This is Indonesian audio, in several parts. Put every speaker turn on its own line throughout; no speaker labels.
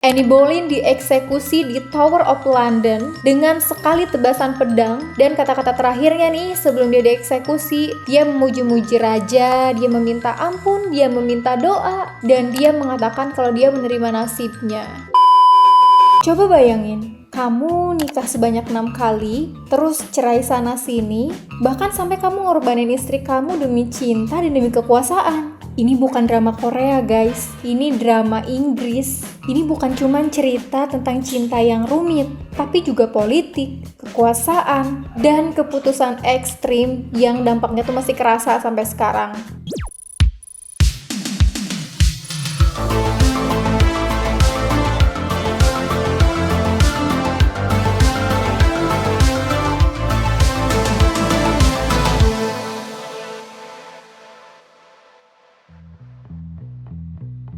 Anne Boleyn dieksekusi di Tower of London dengan sekali tebasan pedang, dan kata-kata terakhirnya nih sebelum dia dieksekusi, dia memuji-muji raja, dia meminta ampun, dia meminta doa, dan dia mengatakan kalau dia menerima nasibnya. Coba bayangin, kamu nikah sebanyak 6 kali, terus cerai sana sini, bahkan sampai kamu ngorbanin istri kamu demi cinta dan demi kekuasaan. Ini bukan drama Korea guys, ini drama Inggris. Ini bukan cuma cerita tentang cinta yang rumit, tapi juga politik, kekuasaan, dan keputusan ekstrim yang dampaknya tuh masih kerasa sampai sekarang.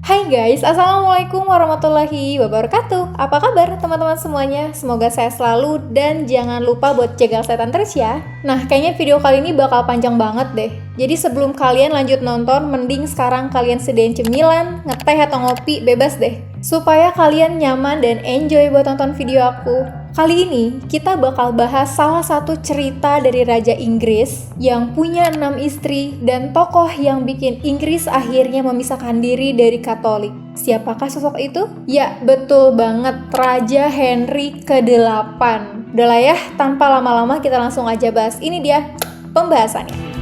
Hai guys, Assalamualaikum warahmatullahi wabarakatuh. Apa kabar teman-teman semuanya? Semoga sehat selalu dan jangan lupa buat jaga setan terus ya. Nah, kayaknya video kali ini bakal panjang banget deh. Jadi sebelum kalian lanjut nonton, mending sekarang kalian sediain cemilan, ngeteh atau ngopi, bebas deh. Supaya kalian nyaman dan enjoy buat nonton video aku. Kali ini kita bakal bahas salah satu cerita dari Raja Inggris yang punya 6 istri dan tokoh yang bikin Inggris akhirnya memisahkan diri dari Katolik. Siapakah sosok itu? Ya, betul banget, Raja Henry ke-8. Udah lah ya, tanpa lama-lama kita langsung aja bahas. Ini dia pembahasannya.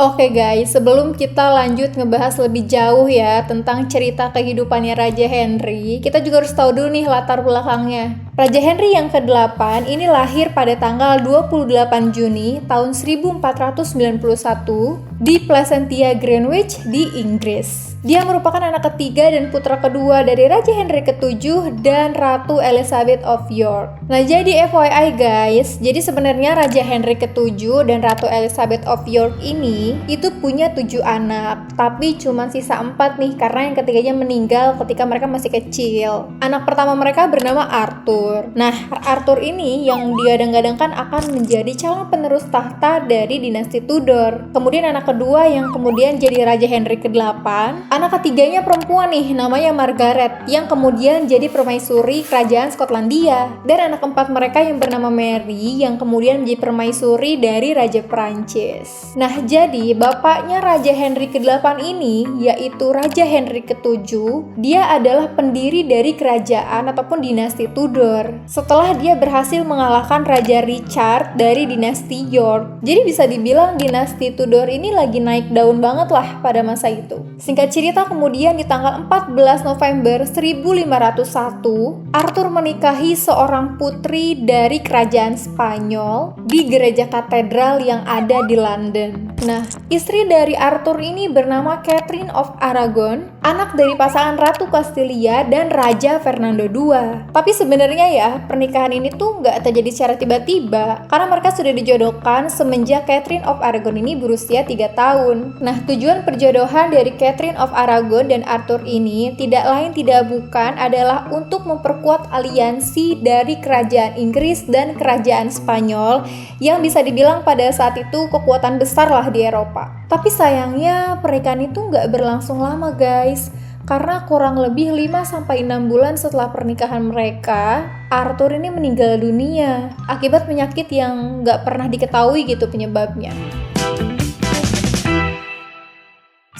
Oke guys, sebelum kita lanjut ngebahas lebih jauh ya tentang cerita kehidupannya Raja Henry, kita juga harus tahu dulu nih latar belakangnya. Raja Henry yang ke-8 ini lahir pada tanggal 28 Juni tahun 1491 di Placentia Greenwich di Inggris. Dia merupakan anak ketiga dan putra kedua dari Raja Henry ke-7 dan Ratu Elizabeth of York. Nah, jadi FYI guys, jadi sebenarnya Raja Henry ke-7 dan Ratu Elizabeth of York ini itu punya 7 anak, tapi cuma sisa 4 nih karena yang ketiganya meninggal ketika mereka masih kecil. Anak pertama mereka bernama Arthur. Nah, Arthur ini yang digadang-gadangkan akan menjadi calon penerus tahta dari dinasti Tudor. Kemudian anak kedua yang kemudian jadi Raja Henry ke-8. Anak ketiganya perempuan nih, namanya Margaret, yang kemudian jadi permaisuri kerajaan Skotlandia. Dan anak keempat mereka yang bernama Mary, yang kemudian menjadi permaisuri dari Raja Prancis. Nah, jadi bapaknya Raja Henry ke-8 ini, yaitu Raja Henry ke-7, dia adalah pendiri dari kerajaan ataupun dinasti Tudor. Setelah dia berhasil mengalahkan Raja Richard dari dinasti York. Jadi bisa dibilang dinasti Tudor ini lagi naik daun banget lah pada masa itu. Singkat cerita, kemudian di tanggal 14 November 1501, Arthur menikahi seorang putri dari kerajaan Spanyol di gereja katedral yang ada di London. Nah, istri dari Arthur ini bernama Catherine of Aragon, anak dari pasangan Ratu Castilia dan Raja Fernando II. Tapi sebenarnya ya, pernikahan ini tuh nggak terjadi secara tiba-tiba, karena mereka sudah dijodohkan semenjak Catherine of Aragon ini berusia 3 tahun. Nah, tujuan perjodohan dari Catherine of Aragon dan Arthur ini tidak lain tidak bukan adalah untuk memperkuat aliansi dari kerajaan Inggris dan kerajaan Spanyol yang bisa dibilang pada saat itu kekuatan besar lah di Eropa. Tapi sayangnya pernikahan itu nggak berlangsung lama guys, karena kurang lebih 5-6 bulan setelah pernikahan mereka, Arthur ini meninggal dunia akibat penyakit yang nggak pernah diketahui gitu penyebabnya.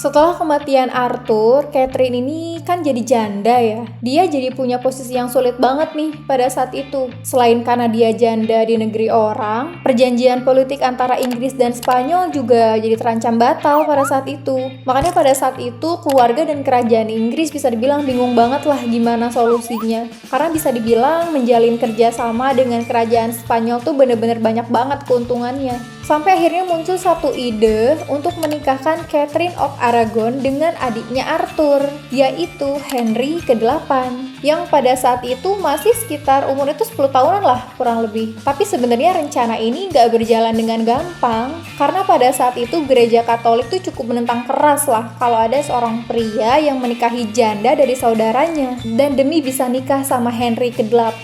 Setelah kematian Arthur, Catherine ini kan jadi janda ya. Dia jadi punya posisi yang sulit banget nih pada saat itu. Selain karena dia janda di negeri orang, perjanjian politik antara Inggris dan Spanyol juga jadi terancam batal pada saat itu. Makanya pada saat itu keluarga dan kerajaan Inggris bisa dibilang bingung banget lah gimana solusinya. Karena bisa dibilang menjalin kerjasama dengan kerajaan Spanyol tuh bener-bener banyak banget keuntungannya. Sampai akhirnya muncul satu ide untuk menikahkan Catherine of Aragon dengan adiknya Arthur, yaitu Henry ke-8. yang pada saat itu masih sekitar umur itu 10 tahunan lah kurang lebih. Tapi sebenarnya rencana ini nggak berjalan dengan gampang, karena pada saat itu gereja Katolik tuh cukup menentang keras lah kalau ada seorang pria yang menikahi janda dari saudaranya. Dan demi bisa nikah sama Henry ke-8,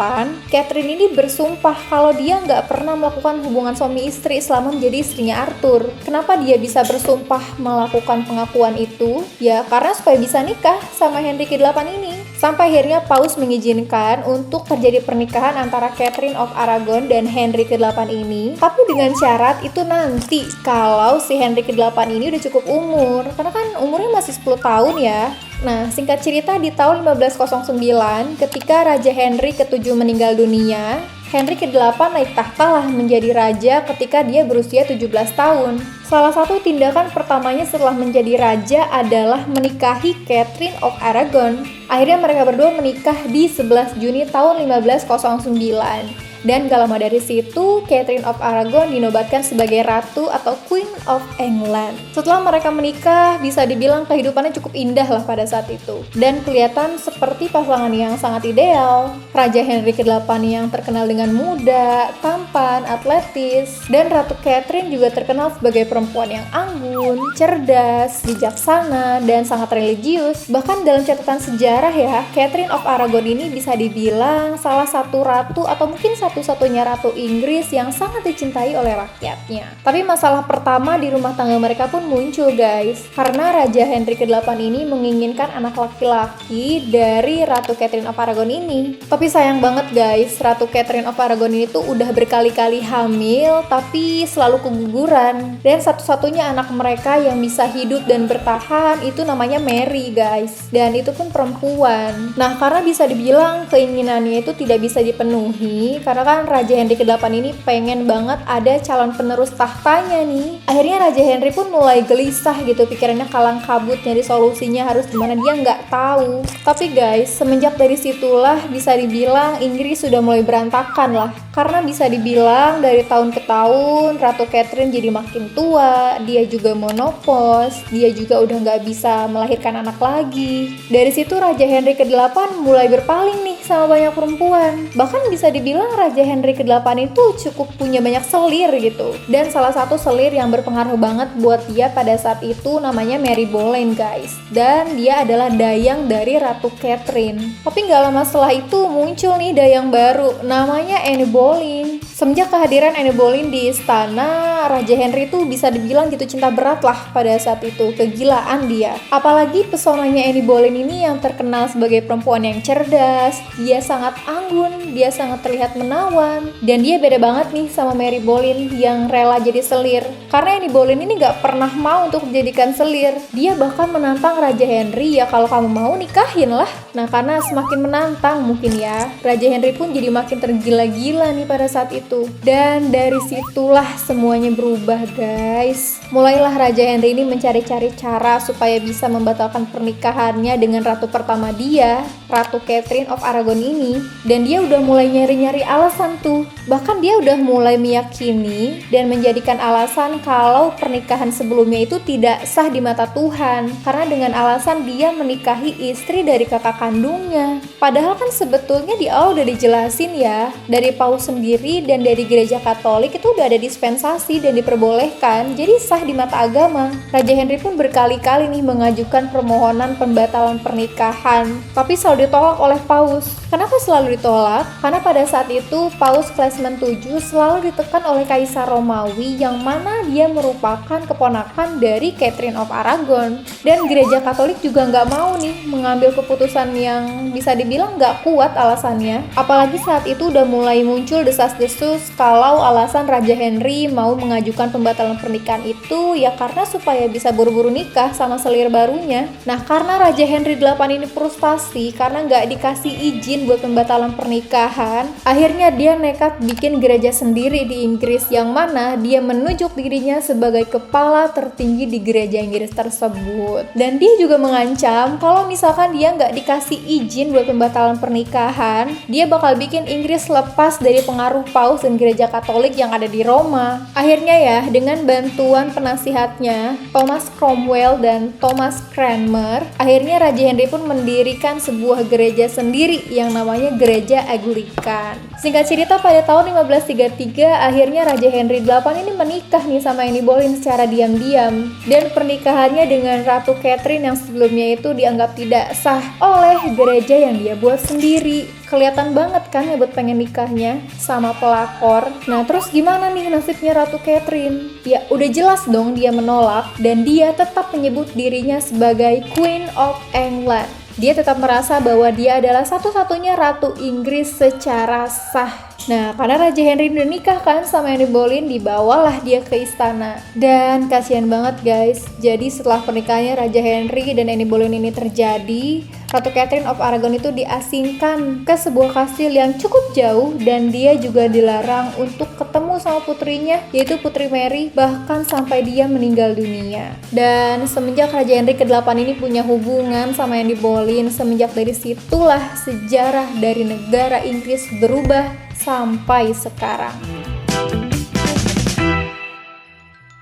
Catherine ini bersumpah kalau dia nggak pernah melakukan hubungan suami istri selama menjadi istrinya Arthur. Kenapa dia bisa bersumpah melakukan pengakuan itu? Ya karena supaya bisa nikah sama Henry ke-8 ini. Sampai akhirnya Paus mengizinkan untuk terjadi pernikahan antara Catherine of Aragon dan Henry ke-8 ini, tapi dengan syarat itu nanti kalau si Henry ke-8 ini udah cukup umur, karena kan umurnya masih 10 tahun ya. Nah, singkat cerita di tahun 1509 ketika Raja Henry ke-7 meninggal dunia, Henry ke-8 naik tahta lah menjadi raja ketika dia berusia 17 tahun. Salah satu tindakan pertamanya setelah menjadi raja adalah menikahi Catherine of Aragon. Akhirnya mereka berdua menikah di 11 Juni tahun 1509. Dan gak lama dari situ, Catherine of Aragon dinobatkan sebagai Ratu atau Queen of England. Setelah mereka menikah, bisa dibilang kehidupannya cukup indah lah pada saat itu. Dan kelihatan seperti pasangan yang sangat ideal. Raja Henry ke-8 yang terkenal dengan muda, tampan, atletis. Dan Ratu Catherine juga terkenal sebagai perempuan yang anggun, cerdas, bijaksana, dan sangat religius. Bahkan dalam catatan sejarah ya, Catherine of Aragon ini bisa dibilang salah satu ratu atau mungkin satu-satunya ratu Inggris yang sangat dicintai oleh rakyatnya. Tapi masalah pertama di rumah tangga mereka pun muncul guys, karena Raja Henry ke-8 ini menginginkan anak laki-laki dari Ratu Catherine of Aragon ini. Tapi sayang banget guys, Ratu Catherine of Aragon ini tuh udah berkali-kali hamil tapi selalu keguguran. Dan satu-satunya anak mereka yang bisa hidup dan bertahan itu namanya Mary guys. Dan itu pun perempuan. Nah karena bisa dibilang keinginannya itu tidak bisa dipenuhi, karena kan Raja Henry ke-8 ini pengen banget ada calon penerus tahtanya nih. Akhirnya Raja Henry pun mulai gelisah gitu, pikirannya kalang kabut, nyari solusinya harus gimana dia nggak tahu. Tapi guys, semenjak dari situlah bisa dibilang Inggris sudah mulai berantakan lah. Karena bisa dibilang dari tahun ke tahun Ratu Catherine jadi makin tua, dia juga menopause, dia juga udah nggak bisa melahirkan anak lagi. Dari situ Raja Henry ke-8 mulai berpaling nih sama banyak perempuan. Bahkan bisa dibilang Raja Henry ke-8 itu cukup punya banyak selir gitu. Dan salah satu selir yang berpengaruh banget buat dia pada saat itu namanya Mary Boleyn guys. Dan dia adalah dayang dari Ratu Catherine. Tapi gak lama setelah itu muncul nih dayang baru namanya Anne Boleyn. Semenjak kehadiran Anne Boleyn di istana, Raja Henry tuh bisa dibilang gitu cinta berat lah pada saat itu. Kegilaan dia. Apalagi pesonanya Anne Boleyn ini yang terkenal sebagai perempuan yang cerdas. Dia sangat anggun, dia sangat terlihat menawan, dan dia beda banget nih sama Mary Boleyn yang rela jadi selir. Karena Anne Boleyn ini gak pernah mau untuk dijadikan selir. Dia bahkan menantang Raja Henry, ya kalau kamu mau nikahin lah. Nah karena semakin menantang mungkin ya, Raja Henry pun jadi makin tergila-gila nih pada saat itu. Dan dari situlah semuanya berubah guys. Mulailah Raja Henry ini mencari-cari cara supaya bisa membatalkan pernikahannya dengan ratu pertama dia, Ratu Catherine of Aragon ini. Dan dia udah mulai nyari-nyari alasan tuh. Bahkan dia udah mulai meyakini dan menjadikan alasan kalau pernikahan sebelumnya itu tidak sah di mata Tuhan. Karena dengan alasan dia menikahi istri dari kakak kandungnya. Padahal kan sebetulnya di awal udah dijelasin ya, dari Paus sendiri dan dari gereja Katolik itu udah ada dispensasi dan diperbolehkan, jadi sah di mata agama. Raja Henry pun berkali-kali nih mengajukan permohonan pembatalan pernikahan, tapi selalu ditolak oleh Paus. Kenapa selalu ditolak? Karena pada saat itu Paus Clement VII selalu ditekan oleh Kaisar Romawi yang mana dia merupakan keponakan dari Catherine of Aragon. Dan gereja Katolik juga nggak mau nih mengambil keputusan yang bisa dibilang nggak kuat alasannya. Apalagi saat itu udah mulai muncul desas-desus kalau alasan Raja Henry mau mengajukan pembatalan pernikahan itu ya karena supaya bisa buru-buru nikah sama selir barunya. Nah karena Raja Henry VIII ini frustasi karena nggak dikasih izin buat pembatalan pernikahan, akhirnya dia nekat bikin gereja sendiri di Inggris yang mana dia menunjuk dirinya sebagai kepala tertinggi di gereja Inggris tersebut. Dan dia juga mengancam kalau misalkan dia nggak dikasih izin buat pembatalan pernikahan, dia bakal bikin Inggris lepas dari pengaruh Paus dan gereja Katolik yang ada di Roma. Akhirnya ya, dengan bantuan penasihatnya, Thomas Cromwell dan Thomas Cranmer, akhirnya Raja Henry pun mendirikan sebuah gereja sendiri yang namanya Gereja Anglikan. Singkat cerita, pada tahun 1533, akhirnya Raja Henry VIII ini menikah nih sama Anne Boleyn secara diam-diam. Dan pernikahannya dengan Ratu Catherine yang sebelumnya itu dianggap tidak sah oleh gereja yang dia buat sendiri. Kelihatan banget kan hebat pengen nikahnya sama pelakor. Nah terus gimana nih nasibnya Ratu Catherine? Ya udah jelas dong dia menolak dan dia tetap menyebut dirinya sebagai Queen of England. Dia tetap merasa bahwa dia adalah satu-satunya Ratu Inggris secara sah. Nah, karena Raja Henry udah nikah kan sama Anne Boleyn, dibawalah dia ke istana. Dan kasihan banget guys, jadi setelah pernikahannya Raja Henry dan Anne Boleyn ini terjadi, Ratu Catherine of Aragon itu diasingkan ke sebuah kastil yang cukup jauh dan dia juga dilarang untuk ketemu sama putrinya, yaitu Putri Mary, bahkan sampai dia meninggal dunia. Dan semenjak Raja Henry ke-8 ini punya hubungan sama Anne Boleyn, semenjak dari situlah sejarah dari negara Inggris berubah sampai sekarang.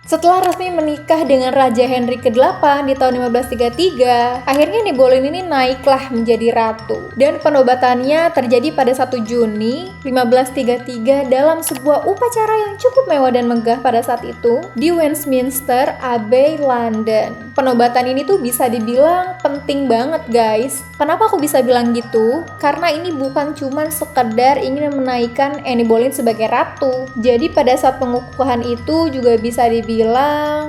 Setelah resmi menikah dengan Raja Henry ke-8 di tahun 1533, akhirnya Anne Boleyn ini naiklah menjadi ratu. Dan penobatannya terjadi pada 1 Juni 1533 dalam sebuah upacara yang cukup mewah dan megah pada saat itu di Westminster Abbey, London. Penobatan ini tuh bisa dibilang penting banget guys. Kenapa aku bisa bilang gitu? Karena ini bukan cuman sekedar ingin menaikkan Anne Boleyn sebagai ratu. Jadi pada saat pengukuhan itu juga bisa dibilang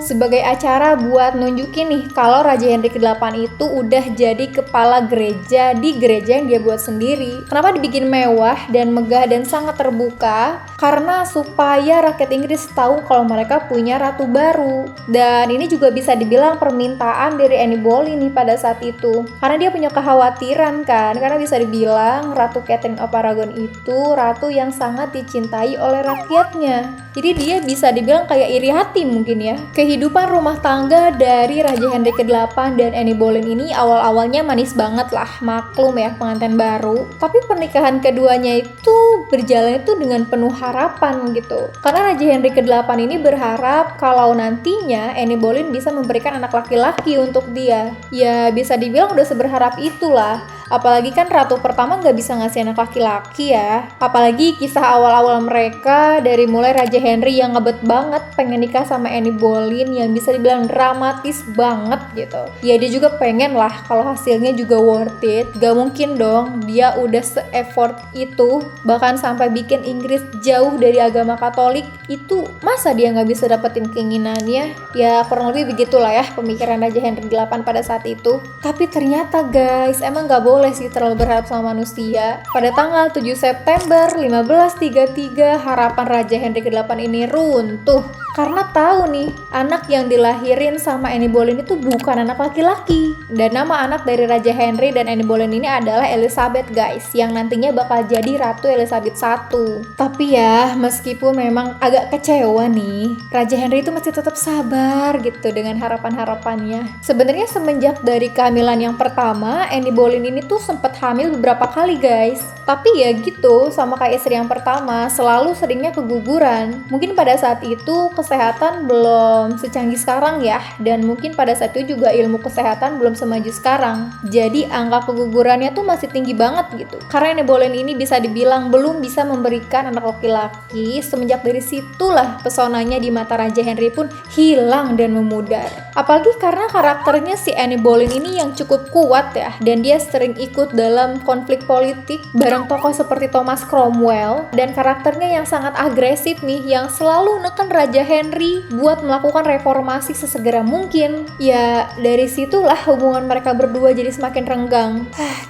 sebagai acara buat nunjukin nih kalau Raja Henry ke-8 itu udah jadi kepala gereja di gereja yang dia buat sendiri. Kenapa dibikin mewah dan megah dan sangat terbuka? Karena supaya rakyat Inggris tahu kalau mereka punya ratu baru. Dan ini juga bisa dibilang permintaan dari Anne Boleyn nih pada saat itu. Karena dia punya kekhawatiran kan, karena bisa dibilang Ratu Catherine of Aragon itu ratu yang sangat dicintai oleh rakyatnya. Jadi dia bisa dibilang kayak iri hati mungkin ya. Kehidupan rumah tangga dari Raja Henry ke-8 dan Anne Boleyn ini awal-awalnya manis banget lah, maklum ya pengantin baru. Tapi pernikahan keduanya itu berjalan itu dengan penuh harapan gitu. Karena Raja Henry ke-8 ini berharap kalau nantinya Anne Boleyn bisa memberikan anak laki-laki untuk dia. Ya bisa dibilang udah seberharap itulah. Apalagi kan ratu pertama gak bisa ngasih anak laki-laki ya. Apalagi kisah awal-awal mereka dari mulai Raja Henry yang ngebet banget pengen nikah sama Anne Boleyn yang bisa dibilang dramatis banget gitu. Ya dia juga pengen lah kalau hasilnya juga worth it. Gak mungkin dong dia udah se-effort itu bahkan sampai bikin Inggris jauh dari agama Katolik. Itu masa dia gak bisa dapetin keinginannya? Ya kurang lebih begitulah ya pemikiran Raja Henry VIII pada saat itu. Tapi ternyata guys emang gak boleh sih terlalu berharap sama manusia. Pada tanggal 7 September 1533 harapan Raja Henry ke-8 ini runtuh. Karena tahu nih, anak yang dilahirin sama Anne Boleyn itu bukan anak laki-laki. Dan nama anak dari Raja Henry dan Anne Boleyn ini adalah Elizabeth guys, yang nantinya bakal jadi Ratu Elizabeth I. Tapi ya, meskipun memang agak kecewa nih, Raja Henry itu masih tetap sabar gitu dengan harapan-harapannya. Sebenarnya semenjak dari kehamilan yang pertama, Anne Boleyn ini tuh sempat hamil beberapa kali guys. Tapi ya gitu, sama kayak istri yang pertama, selalu seringnya keguguran. Mungkin pada saat itu kesehatan belum secanggih sekarang ya, dan mungkin pada saat itu juga ilmu kesehatan belum semaju sekarang. Jadi angka kegugurannya tuh masih tinggi banget gitu. Karena Anne Boleyn ini bisa dibilang belum bisa memberikan anak laki-laki, semenjak dari situlah pesonanya di mata Raja Henry pun hilang dan memudar. Apalagi karena karakternya si Anne Boleyn ini yang cukup kuat ya, dan dia sering ikut dalam konflik politik bareng tokoh seperti Thomas Cromwell, dan karakternya yang sangat agresif nih, yang selalu neken Raja Henry buat melakukan reformasi sesegera mungkin. Ya dari situlah hubungan mereka berdua jadi semakin renggang.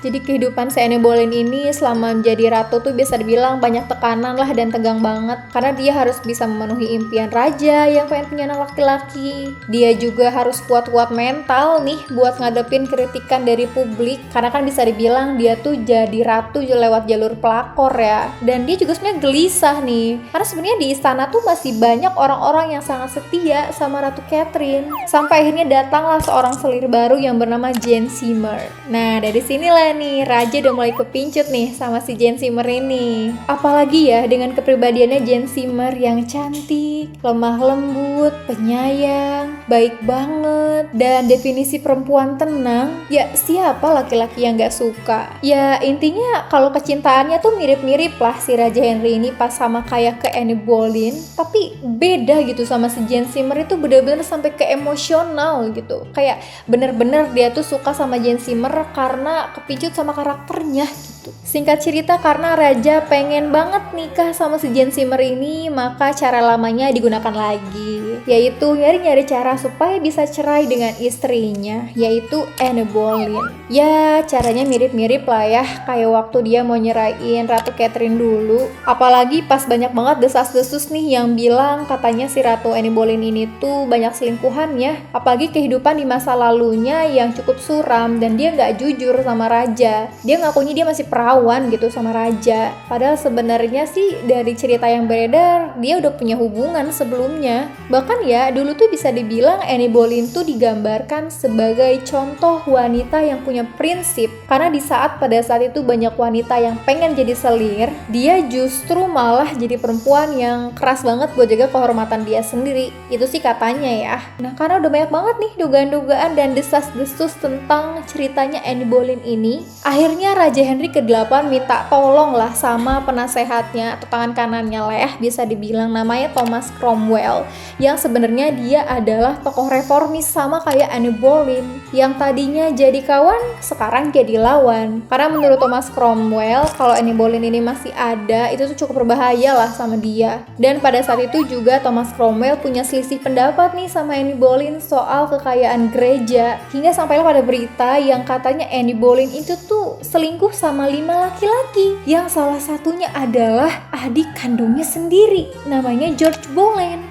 Jadi kehidupan si Anne Boleyn ini selama menjadi ratu tuh bisa dibilang banyak tekanan lah dan tegang banget. Karena dia harus bisa memenuhi impian raja yang pengen punya anak laki-laki. Dia juga harus kuat-kuat mental nih buat ngadepin kritikan dari publik. Karena kan bisa bisa dibilang dia tuh jadi ratu lewat jalur pelakor ya. Dan dia juga sebenarnya gelisah nih, karena sebenarnya di istana tuh masih banyak orang-orang yang sangat setia sama Ratu Catherine. Sampai akhirnya datanglah seorang selir baru yang bernama Jane Seymour. Nah, dari sinilah nih raja udah mulai kepincut nih sama si Jane Seymour ini. Apalagi ya dengan kepribadiannya Jane Seymour yang cantik, lemah lembut, penyayang, baik banget, dan definisi perempuan tenang. Ya siapa laki-laki yang gak suka? Ya intinya kalau kecintaannya tuh mirip-mirip lah si Raja Henry ini pas sama kayak ke Anne Boleyn, tapi beda gitu sama si Jane Seymour itu bener-bener sampai ke emosional gitu. Kayak bener-bener dia tuh suka sama Jane Seymour karena kepincut sama karakternya gitu. Singkat cerita, karena raja pengen banget nikah sama si Jane Seymour ini, maka cara lamanya digunakan lagi, yaitu nyari-nyari cara supaya bisa cerai dengan istrinya, yaitu Anne Boleyn. Ya caranya mirip-mirip lah ya, kayak waktu dia mau nyerahin Ratu Catherine dulu. Apalagi pas banyak banget desas-desus nih yang bilang katanya si Ratu Anne Boleyn ini tuh banyak selingkuhan ya. Apalagi kehidupan di masa lalunya yang cukup suram, dan dia gak jujur sama raja. Dia ngakunya dia masih perawan gitu sama raja, padahal sebenarnya sih dari cerita yang beredar dia udah punya hubungan sebelumnya. Bahkan ya dulu tuh bisa dibilang Anne Boleyn tuh digambarkan sebagai contoh wanita yang punya prinsip, karena pada saat itu banyak wanita yang pengen jadi selir, dia justru malah jadi perempuan yang keras banget buat jaga kehormatan dia sendiri. Itu sih katanya ya. Nah karena udah banyak banget nih dugaan-dugaan dan desas-desus tentang ceritanya Anne Boleyn ini, akhirnya Raja Henry ke-8 minta tolong lah sama penasehatnya atau tangan kanannya lah ya, bisa dibilang namanya Thomas Cromwell, yang sebenarnya dia adalah tokoh reformis sama kayak Anne Boleyn, yang tadinya jadi kawan sekarang jadi lawan. Karena menurut Thomas Cromwell kalau Anne Boleyn ini masih ada, itu tuh cukup berbahaya lah sama dia. Dan pada saat itu juga Thomas Cromwell punya selisih pendapat nih sama Anne Boleyn soal kekayaan gereja, hingga sampailah pada berita yang katanya Anne Boleyn itu tuh selingkuh sama 5 laki-laki, yang salah satunya adalah adik kandungnya sendiri, namanya George Boleyn.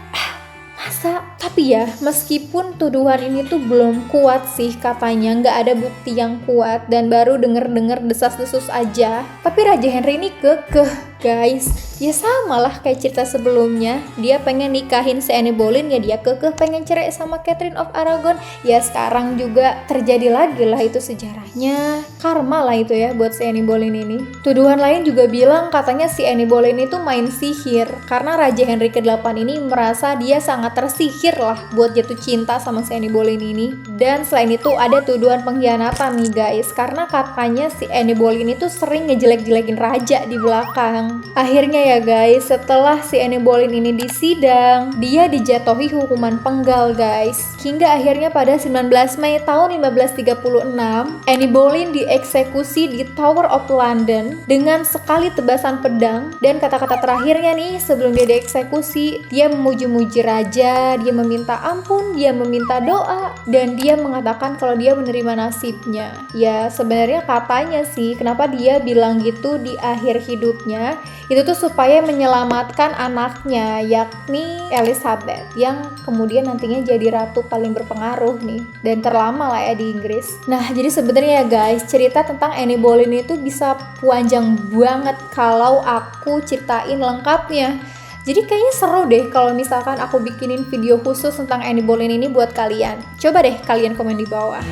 Masa? Tapi ya, meskipun tuduhan ini tuh belum kuat sih katanya, nggak ada bukti yang kuat dan baru denger-denger desas-desus aja, tapi Raja Henry ini kekeh guys. Ya sama lah kayak cerita sebelumnya, dia pengen nikahin si Anne Boleyn, ya dia kekeh pengen cerai sama Catherine of Aragon. Ya sekarang juga terjadi lagi lah, itu sejarahnya, karma lah itu ya buat si Anne Boleyn ini. Tuduhan lain juga bilang katanya si Anne Boleyn itu main sihir, karena Raja Henry ke-8 ini merasa dia sangat tersihir lah buat jatuh cinta sama si Anne Boleyn ini. Dan selain itu ada tuduhan pengkhianatan nih guys, karena katanya si Anne Boleyn itu sering ngejelek-jelekin raja di belakang. Akhirnya ya guys, setelah si Anne Boleyn ini disidang, dia dijatuhi hukuman penggal guys. Hingga akhirnya pada 19 Mei tahun 1536, Anne Boleyn dieksekusi di Tower of London dengan sekali tebasan pedang. Dan kata-kata terakhirnya nih sebelum dia dieksekusi, dia memuji-muji raja, dia meminta ampun, dia meminta doa, dan dia mengatakan kalau dia menerima nasibnya. Ya sebenarnya katanya sih kenapa dia bilang gitu di akhir hidupnya, itu tuh supaya menyelamatkan anaknya, yakni Elizabeth, yang kemudian nantinya jadi ratu paling berpengaruh nih dan terlama lah ya di Inggris. Nah jadi sebenarnya ya guys, cerita tentang Anne Boleyn itu bisa panjang banget kalau aku ceritain lengkapnya. Jadi kayaknya seru deh kalau misalkan aku bikinin video khusus tentang Anne Boleyn ini buat kalian. Coba deh kalian komen di bawah.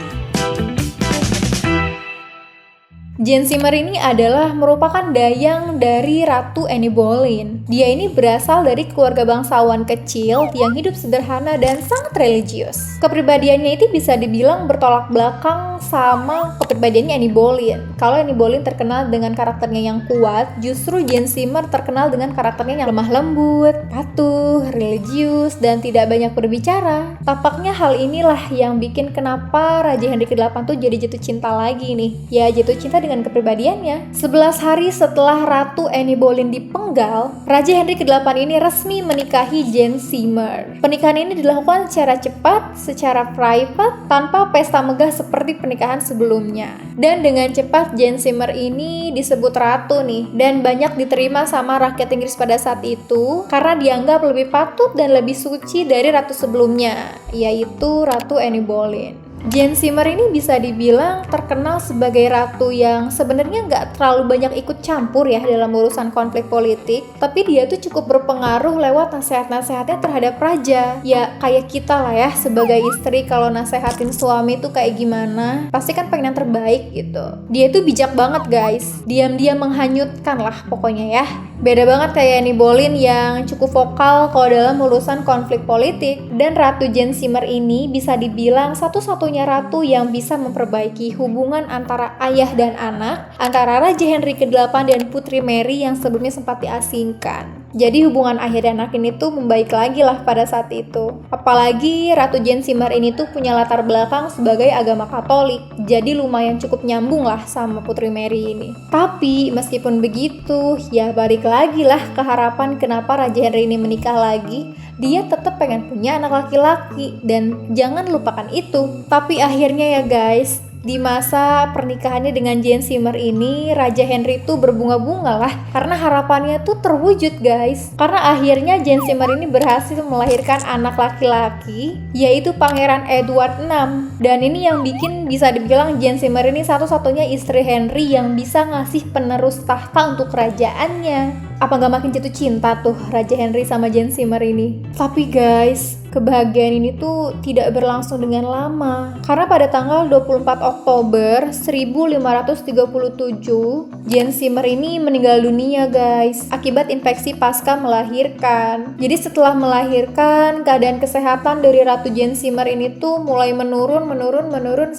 Jane Seymour ini adalah merupakan dayang dari Ratu Anne Boleyn. Dia ini berasal dari keluarga bangsawan kecil yang hidup sederhana dan sangat religius. Kepribadiannya itu bisa dibilang bertolak belakang sama kepribadiannya Anne Boleyn. Kalau Anne Boleyn terkenal dengan karakternya yang kuat, justru Jane Seymour terkenal dengan karakternya yang lemah lembut, patuh, religius, dan tidak banyak berbicara. Tampaknya hal inilah yang bikin kenapa Raja Henry ke-8 tuh jadi jatuh cinta lagi nih. Ya jatuh cinta dengan kepribadiannya. 11 hari setelah Ratu Anne Boleyn dipenggal, Raja Henry ke-8 ini resmi menikahi Jane Seymour. Pernikahan ini dilakukan secara cepat, secara private, tanpa pesta megah seperti pernikahan sebelumnya. Dan dengan cepat Jane Seymour ini disebut ratu nih, dan banyak diterima sama rakyat Inggris pada saat itu karena dianggap lebih patut dan lebih suci dari ratu sebelumnya, yaitu Ratu Anne Boleyn. Jane Seymour ini bisa dibilang terkenal sebagai ratu yang sebenarnya nggak terlalu banyak ikut campur ya dalam urusan konflik politik, tapi dia tuh cukup berpengaruh lewat nasihat-nasihatnya terhadap raja. Ya kayak kita lah ya sebagai istri, kalau nasehatin suami tuh kayak gimana, pasti kan pengen yang terbaik gitu. Dia tuh bijak banget guys, diam-diam menghanyutkan lah pokoknya ya. Beda banget kayak Anne Boleyn yang cukup vokal kalau dalam urusan konflik politik. Dan Ratu Jane Seymour ini bisa dibilang satu-satunya ratu yang bisa memperbaiki hubungan antara ayah dan anak, antara Raja Henry ke-8 dan Putri Mary yang sebelumnya sempat diasingkan. Jadi hubungan ayah dan anak ini tuh membaik lagi lah pada saat itu. Apalagi Ratu Jane Seymour ini tuh punya latar belakang sebagai agama Katolik, jadi lumayan cukup nyambung lah sama Putri Mary ini. Tapi meskipun begitu, ya balik lagi lah ke harapan kenapa Raja Henry ini menikah lagi. Dia tetap pengen punya anak laki-laki, dan jangan lupakan itu. Tapi akhirnya ya guys, di masa pernikahannya dengan Jane Seymour ini, Raja Henry tuh berbunga-bunga lah karena harapannya tuh terwujud guys. Karena akhirnya Jane Seymour ini berhasil melahirkan anak laki-laki, yaitu Pangeran Edward VI. Dan ini yang bikin bisa dibilang Jane Seymour ini satu-satunya istri Henry yang bisa ngasih penerus tahta untuk kerajaannya. Apa gak makin jatuh cinta tuh Raja Henry sama Jane Seymour ini? Tapi guys, kebahagiaan ini tuh tidak berlangsung dengan lama. Karena pada tanggal 24 Oktober 1537, Jane Seymour ini meninggal dunia guys, akibat infeksi pasca melahirkan. Jadi setelah melahirkan, keadaan kesehatan dari Ratu Jane Seymour ini tuh mulai menurun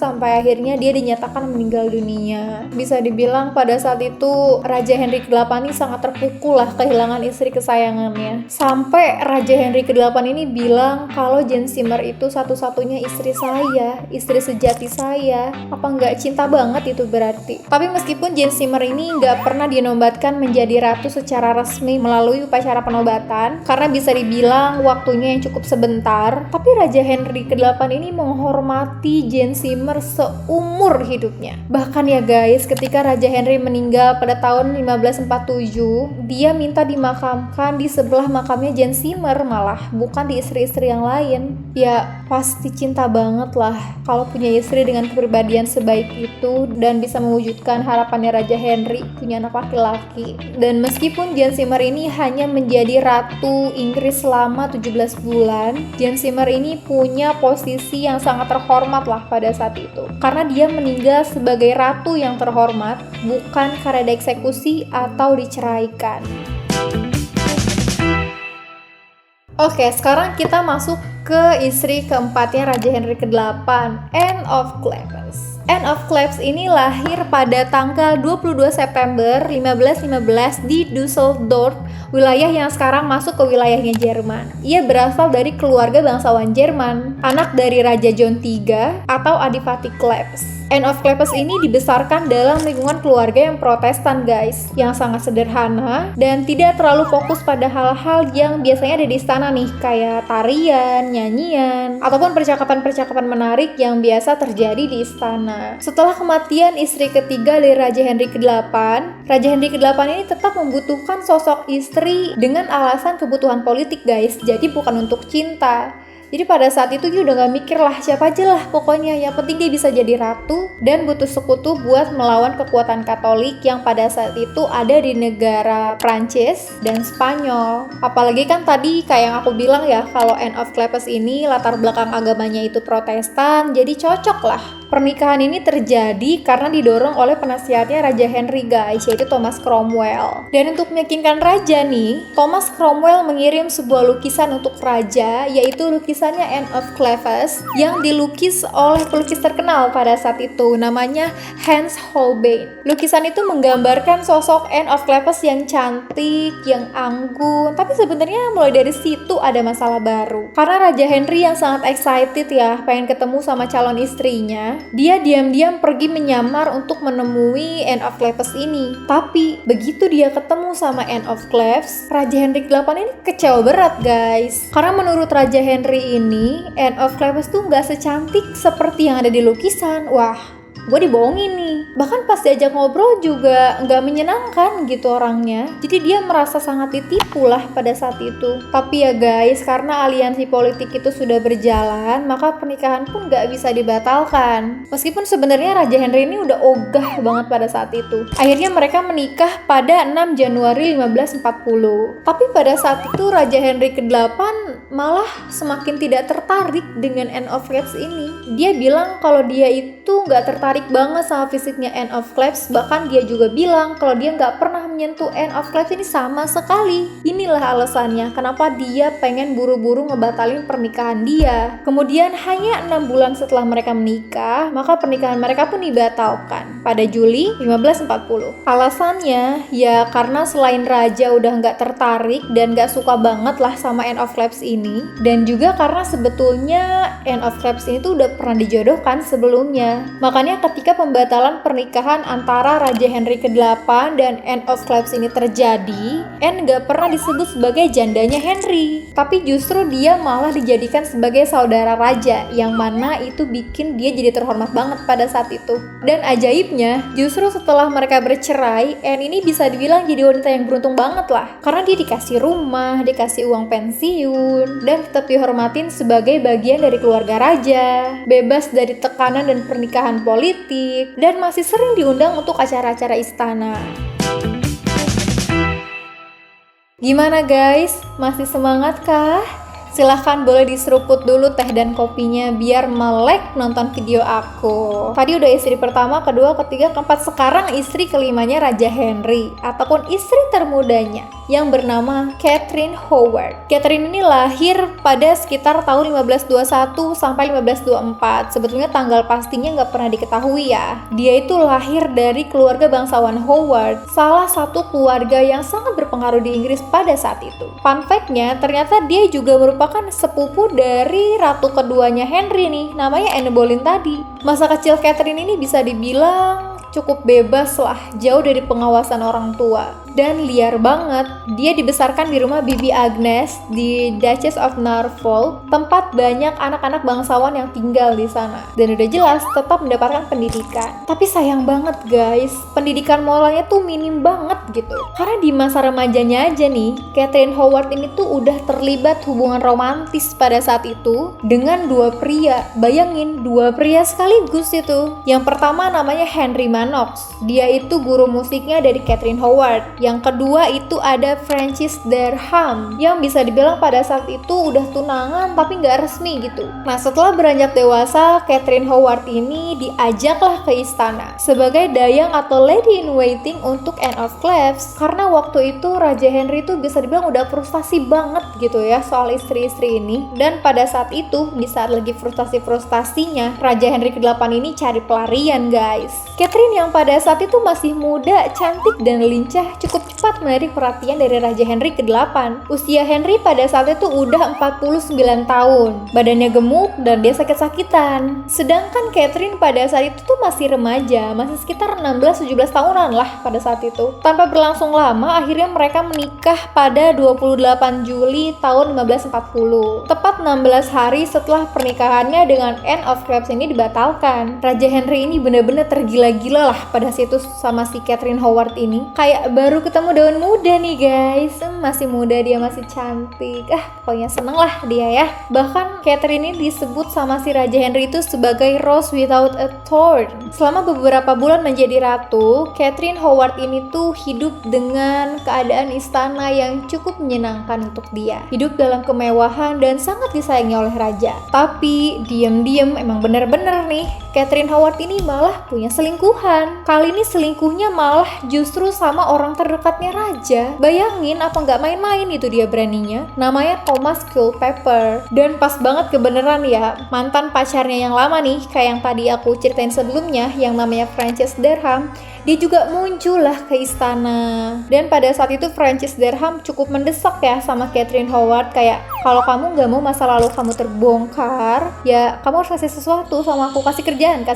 sampai akhirnya dia dinyatakan meninggal dunia. Bisa dibilang pada saat itu Raja Henry ke-8 ini sangat terpukul lah kehilangan istri kesayangannya. Sampai Raja Henry ke-8 ini bilang kalau Jane Seymour itu satu-satunya istri saya, istri sejati saya. Apa nggak cinta banget itu berarti? Tapi meskipun Jane Seymour ini nggak pernah dinobatkan menjadi ratu secara resmi melalui upacara penobatan, karena bisa dibilang waktunya yang cukup sebentar, tapi Raja Henry ke-8 ini menghormati Jane Seymour seumur hidupnya. Bahkan ya guys, ketika Raja Henry meninggal pada tahun 1547, dia minta dimakamkan di sebelah makamnya Jane Seymour malah, bukan di istri-istri yang lain. Ya pasti cinta banget lah kalau punya istri dengan kepribadian sebaik itu dan bisa mewujudkan harapannya Raja Henry punya anak laki-laki. Dan meskipun Jane Seymour ini hanya menjadi Ratu Inggris selama 17 bulan, Jane Seymour ini punya posisi yang sangat terhormat lah pada saat itu. Karena dia meninggal sebagai ratu yang terhormat, bukan karena dieksekusi atau diceraikan. Oke, sekarang kita masuk ke istri keempatnya Raja Henry ke-8, Anne of Cleves. Anne of Cleves ini lahir pada tanggal 22 September 1515 di Düsseldorf, wilayah yang sekarang masuk ke wilayahnya Jerman. Ia berasal dari keluarga bangsawan Jerman, anak dari Raja John III atau Adipati Cleves. Anne of Cleves ini dibesarkan dalam lingkungan keluarga yang Protestan guys, yang sangat sederhana dan tidak terlalu fokus pada hal-hal yang biasanya ada di istana nih, kayak tarian, nyanyian, ataupun percakapan-percakapan menarik yang biasa terjadi di istana. Setelah kematian istri ketiga dari Raja Henry ke-8, Raja Henry ke-8 ini tetap membutuhkan sosok istri dengan alasan kebutuhan politik guys, jadi bukan untuk cinta. Jadi pada saat itu dia udah gak mikir lah siapa aja lah pokoknya, yang penting dia bisa jadi ratu dan butuh sekutu buat melawan kekuatan Katolik yang pada saat itu ada di negara Prancis dan Spanyol. Apalagi kan tadi kayak yang aku bilang ya, kalau Anne of Cleves ini latar belakang agamanya itu Protestan, jadi cocok lah. Pernikahan ini terjadi karena didorong oleh penasihatnya Raja Henry guys, yaitu Thomas Cromwell. Dan untuk meyakinkan raja nih, Thomas Cromwell mengirim sebuah lukisan untuk raja, yaitu lukisannya Anne of Cleves yang dilukis oleh pelukis terkenal pada saat itu, namanya Hans Holbein. Lukisan itu menggambarkan sosok Anne of Cleves yang cantik, yang anggun, tapi sebenarnya mulai dari situ ada masalah baru. Karena Raja Henry yang sangat excited ya, pengen ketemu sama calon istrinya, dia diam-diam pergi menyamar untuk menemui Anne of Cleves ini. Tapi begitu dia ketemu sama Anne of Cleves, Raja Henry ke-8 ini kecewa berat guys. Karena menurut Raja Henry ini, Anne of Cleves tuh gak secantik seperti yang ada di lukisan. Wah, gue dibohongin nih. Bahkan pas diajak ngobrol juga nggak menyenangkan gitu orangnya. Jadi dia merasa sangat ditipu lah pada saat itu. Tapi ya guys, karena aliansi politik itu sudah berjalan, maka pernikahan pun nggak bisa dibatalkan. Meskipun sebenarnya Raja Henry ini udah ogah banget pada saat itu. Akhirnya mereka menikah pada 6 Januari 1540. Tapi pada saat itu Raja Henry ke-8 malah semakin tidak tertarik dengan Anne of Cleves ini. Dia bilang kalau dia itu nggak tertarik banget sama fisiknya Anne of Cleves. Bahkan dia juga bilang kalau dia nggak pernah menyentuh Anne of Cleves ini sama sekali. Inilah alasannya kenapa dia pengen buru-buru ngebatalin pernikahan dia. Kemudian hanya 6 bulan setelah mereka menikah, maka pernikahan mereka pun dibatalkan pada Juli 1540. Alasannya ya karena selain raja udah nggak tertarik dan nggak suka banget lah sama Anne of Cleves ini, dan juga karena sebetulnya Anne of Cleves ini tuh udah pernah dijodohkan sebelumnya. Makanya ketika pembatalan pernikahan antara Raja Henry ke-8 dan Anne of Cleves ini terjadi, Anne nggak pernah disebut sebagai jandanya Henry, tapi justru dia malah dijadikan sebagai saudara raja, yang mana itu bikin dia jadi terhormat banget pada saat itu. Dan ajaibnya, justru setelah mereka bercerai, Anne ini bisa dibilang jadi wanita yang beruntung banget lah, karena dia dikasih rumah, dikasih uang pensiun, dan tetap dihormatin sebagai bagian dari keluarga raja, bebas dari tekanan dan pernikahan politik, dan masih sering diundang untuk acara-acara istana. Gimana guys? Masih semangat kah? Silahkan boleh diseruput dulu teh dan kopinya biar melek nonton video aku. Tadi udah istri pertama, kedua, ketiga, keempat. Sekarang istri kelimanya Raja Henry, ataupun istri termudanya yang bernama Catherine Howard. Catherine ini lahir pada sekitar tahun 1521 sampai 1524. Sebetulnya tanggal pastinya nggak pernah diketahui ya. Dia itu lahir dari keluarga bangsawan Howard, salah satu keluarga yang sangat berpengaruh di Inggris pada saat itu. Fun fact-nya, ternyata dia juga merupakan sepupu dari ratu keduanya Henry nih, namanya Anne Boleyn tadi. Masa kecil Catherine ini bisa dibilang cukup bebas lah, jauh dari pengawasan orang tua. Dan liar banget, dia dibesarkan di rumah Bibi Agnes di Duchess of Norfolk, tempat banyak anak-anak bangsawan yang tinggal di sana. Dan udah jelas tetap mendapatkan pendidikan. Tapi sayang banget guys, pendidikan moralnya tuh minim banget gitu. Karena di masa remajanya aja nih, Catherine Howard ini tuh udah terlibat hubungan romantis pada saat itu dengan dua pria. Bayangin, dua pria sekaligus itu. Yang pertama namanya Henry Manox. Dia itu guru musiknya dari Catherine Howard. Yang kedua itu ada Francis Derham, yang bisa dibilang pada saat itu udah tunangan tapi nggak resmi gitu. Nah, setelah beranjak dewasa, Catherine Howard ini diajaklah ke istana sebagai dayang atau lady in waiting untuk Anne of Cleves. Karena waktu itu Raja Henry itu bisa dibilang udah frustasi banget gitu ya soal istri-istri ini. Dan pada saat itu, di saat lagi frustasi-frustasinya, Raja Henry ke-8 ini cari pelarian guys. Catherine yang pada saat itu masih muda, cantik dan lincah, cukup cepat menarik perhatian dari Raja Henry ke-8. Usia Henry pada saat itu udah 49 tahun. Badannya gemuk dan dia sakit-sakitan. Sedangkan Catherine pada saat itu tuh masih remaja, masih sekitar 16-17 tahunan lah pada saat itu. Tanpa berlangsung lama, akhirnya mereka menikah pada 28 Juli tahun 1540. Tepat 16 hari setelah pernikahannya dengan Anne of Cleves ini dibatalkan. Raja Henry ini benar-benar tergila-gila lah pada situ sama si Catherine Howard ini. Kayak baru ketemu daun muda nih guys, masih muda, dia masih cantik, pokoknya seneng lah dia ya. Bahkan Catherine ini disebut sama si Raja Henry itu sebagai rose without a thorn. Selama beberapa bulan menjadi ratu, Catherine Howard ini tuh hidup dengan keadaan istana yang cukup menyenangkan untuk dia. Hidup dalam kemewahan dan sangat disayangi oleh raja. Tapi diam-diam emang bener-bener nih, Catherine Howard ini malah punya selingkuhan. Kali ini selingkuhnya malah justru sama orang terdekatnya raja. Bayangin, apa nggak main-main itu dia beraninya. Namanya Thomas Culpeper. Dan pas banget kebeneran ya, mantan pacarnya yang lama nih, kayak yang tadi aku ceritain sebelumnya, yang namanya Francis Derham, dia juga muncul lah ke istana. Dan pada saat itu Francis Derham cukup mendesak ya sama Catherine Howard, kayak kalau kamu nggak mau masa lalu kamu terbongkar, ya kamu harus kasih sesuatu sama aku, kasih kerjaan.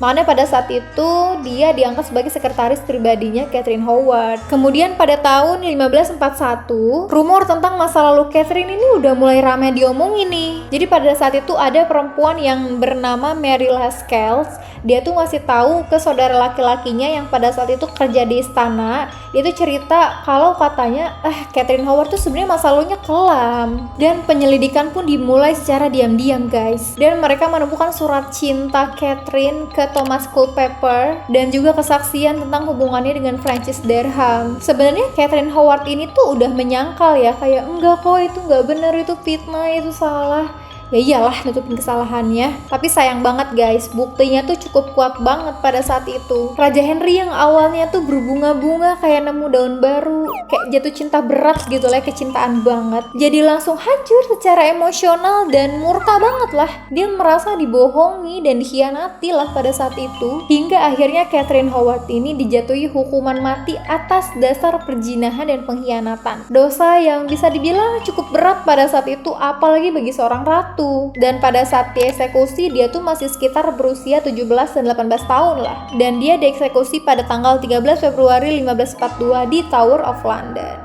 Makanya pada saat itu dia diangkat sebagai sekretaris pribadinya Catherine Howard. Kemudian pada tahun 1541, rumor tentang masa lalu Catherine ini udah mulai ramai diomongin nih. Jadi pada saat itu ada perempuan yang bernama Mary Lascelles. dia tuh ngasih tahu ke saudara laki-lakinya yang pada saat itu kerja di istana. Dia tuh cerita kalau katanya Catherine Howard tuh sebenarnya masa lalunya kelam. Dan penyelidikan pun dimulai secara diam-diam guys. Dan mereka menemukan surat cinta Catherine ke Thomas Culpeper dan juga kesaksian tentang hubungannya dengan Francis Derham. Sebenarnya Catherine Howard ini tuh udah menyangkal ya, kayak enggak kok itu enggak benar, itu fitnah, itu salah. Ya iyalah nutupin kesalahannya. Tapi sayang banget guys, buktinya tuh cukup kuat banget pada saat itu. Raja Henry yang awalnya tuh berbunga-bunga kayak nemu daun baru, kayak jatuh cinta berat gitu lah, kecintaan banget, jadi langsung hancur secara emosional dan murka banget lah. Dia merasa dibohongi dan dikhianati lah pada saat itu. Hingga akhirnya Catherine Howard ini dijatuhi hukuman mati atas dasar perzinahan dan pengkhianatan. Dosa yang bisa dibilang cukup berat pada saat itu, apalagi bagi seorang ratu. Dan pada saat dieksekusi dia tuh masih sekitar berusia 17 dan 18 tahun lah. Dan dia dieksekusi pada tanggal 13 Februari 1542 di Tower of London.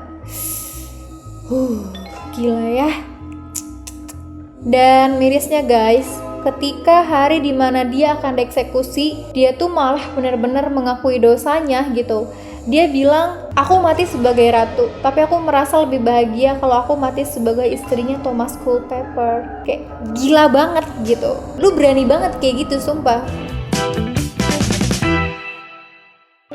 Gila ya. Dan mirisnya guys, ketika hari dimana dia akan dieksekusi, dia tuh malah benar-benar mengakui dosanya gitu. Dia bilang, aku mati sebagai ratu, tapi aku merasa lebih bahagia kalau aku mati sebagai istrinya Thomas Culpeper. Kayak gila banget gitu. Lu berani banget kayak gitu, sumpah.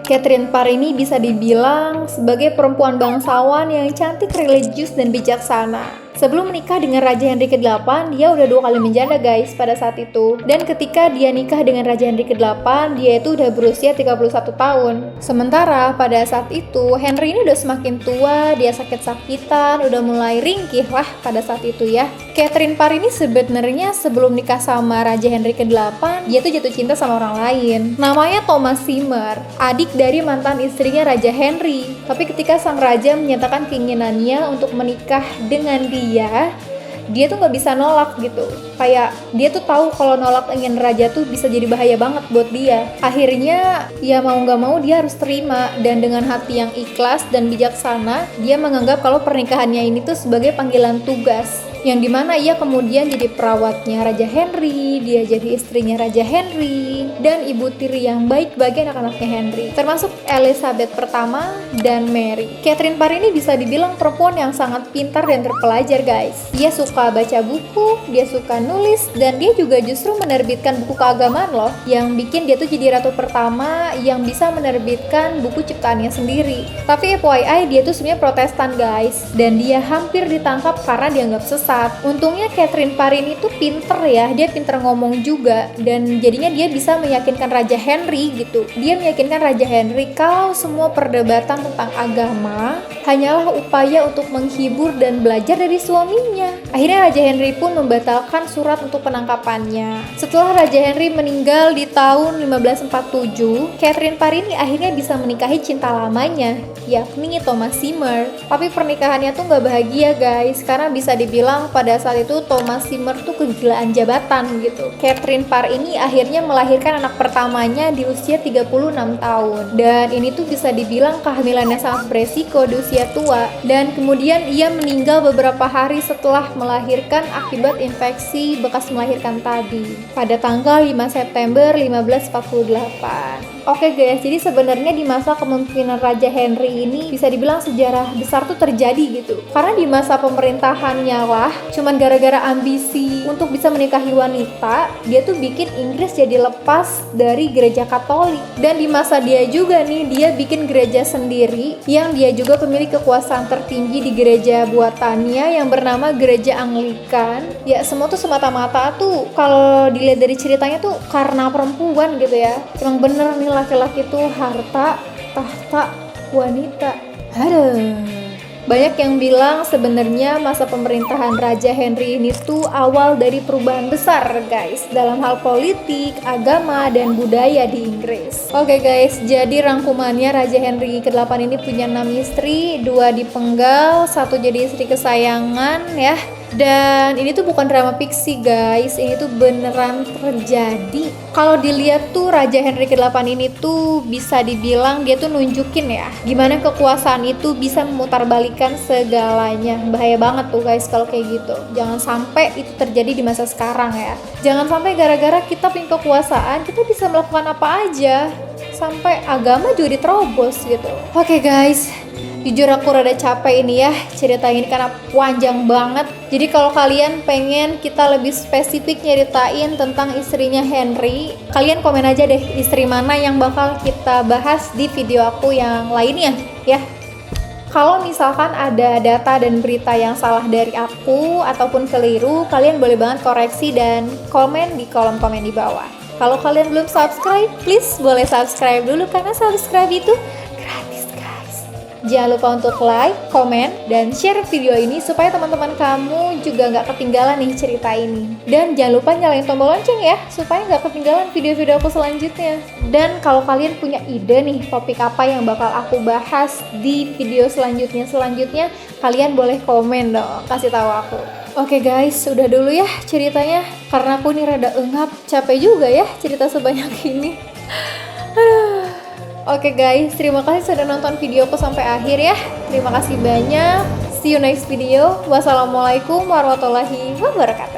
Catherine Parr ini bisa dibilang sebagai perempuan bangsawan yang cantik, religius, dan bijaksana. Sebelum menikah dengan Raja Henry ke-8, dia udah 2 kali menjanda guys pada saat itu. Dan ketika dia nikah dengan Raja Henry ke-8, dia itu udah berusia 31 tahun. Sementara pada saat itu, Henry ini udah semakin tua, dia sakit-sakitan, udah mulai ringkih lah pada saat itu ya. Catherine Parr ini sebenarnya sebelum nikah sama Raja Henry ke-8, dia tuh jatuh cinta sama orang lain. Namanya Thomas Seymour, adik dari mantan istrinya Raja Henry. Tapi ketika sang raja menyatakan keinginannya untuk menikah dengan dia tuh nggak bisa nolak gitu. Kayak dia tuh tahu kalau nolak ingin raja tuh bisa jadi bahaya banget buat dia. Akhirnya ya mau nggak mau dia harus terima, dan dengan hati yang ikhlas dan bijaksana dia menganggap kalau pernikahannya ini tuh sebagai panggilan tugas, yang dimana ia kemudian jadi perawatnya Raja Henry, dia jadi istrinya Raja Henry, dan ibu tiri yang baik bagi anak-anaknya Henry, termasuk Elizabeth pertama dan Mary. Catherine Parr ini bisa dibilang perempuan yang sangat pintar dan terpelajar guys. Dia suka baca buku, dia suka nulis, dan dia juga justru menerbitkan buku keagamaan loh, yang bikin dia tuh jadi ratu pertama yang bisa menerbitkan buku ciptaannya sendiri. Tapi FYI dia tuh sebenarnya Protestan guys, dan dia hampir ditangkap karena dianggap sesat. Untungnya Catherine Parr ini tuh pinter ya, dia pinter ngomong juga, dan jadinya dia bisa meyakinkan Raja Henry gitu. Dia meyakinkan Raja Henry kalau semua perdebatan tentang agama hanyalah upaya untuk menghibur dan belajar dari suaminya. Akhirnya Raja Henry pun membatalkan surat untuk penangkapannya. Setelah Raja Henry meninggal di tahun 1547, Catherine Parr ini akhirnya bisa menikahi cinta lamanya, yakni Thomas Seymour. Tapi pernikahannya tuh gak bahagia guys, karena bisa dibilang pada saat itu Thomas Seymour tuh kegilaan jabatan gitu. Catherine Parr ini akhirnya melahirkan anak pertamanya di usia 36 tahun. Dan ini tuh bisa dibilang kehamilannya sangat beresiko di usia tua. Dan kemudian ia meninggal beberapa hari setelah melahirkan akibat infeksi bekas melahirkan tadi pada tanggal 5 September 1548. Oke guys, jadi sebenarnya di masa kepemimpinan Raja Henry ini bisa dibilang sejarah besar tuh terjadi gitu. Karena di masa pemerintahannya lah, cuman gara-gara ambisi untuk bisa menikahi wanita, dia tuh bikin Inggris jadi lepas dari gereja Katolik. Dan di masa dia juga nih, dia bikin gereja sendiri yang dia juga pemilik kekuasaan tertinggi di gereja buatannya yang bernama Gereja Anglikan. Ya semua tuh semata-mata tuh kalau dilihat dari ceritanya tuh karena perempuan gitu ya. Emang bener nih laki-laki tuh harta, tahta, wanita. Aduh. Banyak yang bilang sebenarnya masa pemerintahan Raja Henry ini tuh awal dari perubahan besar guys dalam hal politik, agama, dan budaya di Inggris. Oke guys, jadi rangkumannya Raja Henry ke-8 ini punya 6 istri, 2 dipenggal, 1 jadi istri kesayangan ya. Dan ini tuh bukan drama fiksi guys, ini tuh beneran terjadi. Kalau dilihat tuh Raja Henry ke-8 ini tuh bisa dibilang dia tuh nunjukin ya gimana kekuasaan itu bisa memutarbalikkan segalanya. Bahaya banget tuh guys kalau kayak gitu. Jangan sampai itu terjadi di masa sekarang ya. Jangan sampai gara-gara kita punya kekuasaan kita bisa melakukan apa aja, sampai agama juga diterobos gitu. Oke guys, jujur aku rada capek ini ya cerita ini karena panjang banget. Jadi kalau kalian pengen kita lebih spesifik nyeritain tentang istrinya Henry, kalian komen aja deh istri mana yang bakal kita bahas di video aku yang lainnya ya. Kalau misalkan ada data dan berita yang salah dari aku ataupun keliru, kalian boleh banget koreksi dan komen di kolom komen di bawah. Kalau kalian belum subscribe, please boleh subscribe dulu karena subscribe itu gratis guys. Jangan lupa untuk like, komen, dan share video ini supaya teman-teman kamu juga nggak ketinggalan nih cerita ini. Dan jangan lupa nyalain tombol lonceng ya supaya nggak ketinggalan video-video aku selanjutnya. Dan kalau kalian punya ide nih topik apa yang bakal aku bahas di video selanjutnya, kalian boleh komen dong, kasih tahu aku. Oke guys, udah dulu ya ceritanya karena aku nih rada engap, capek juga ya cerita sebanyak ini. Oke guys, terima kasih sudah nonton videoku sampai akhir ya. Terima kasih banyak. See you next video. Wassalamualaikum warahmatullahi wabarakatuh.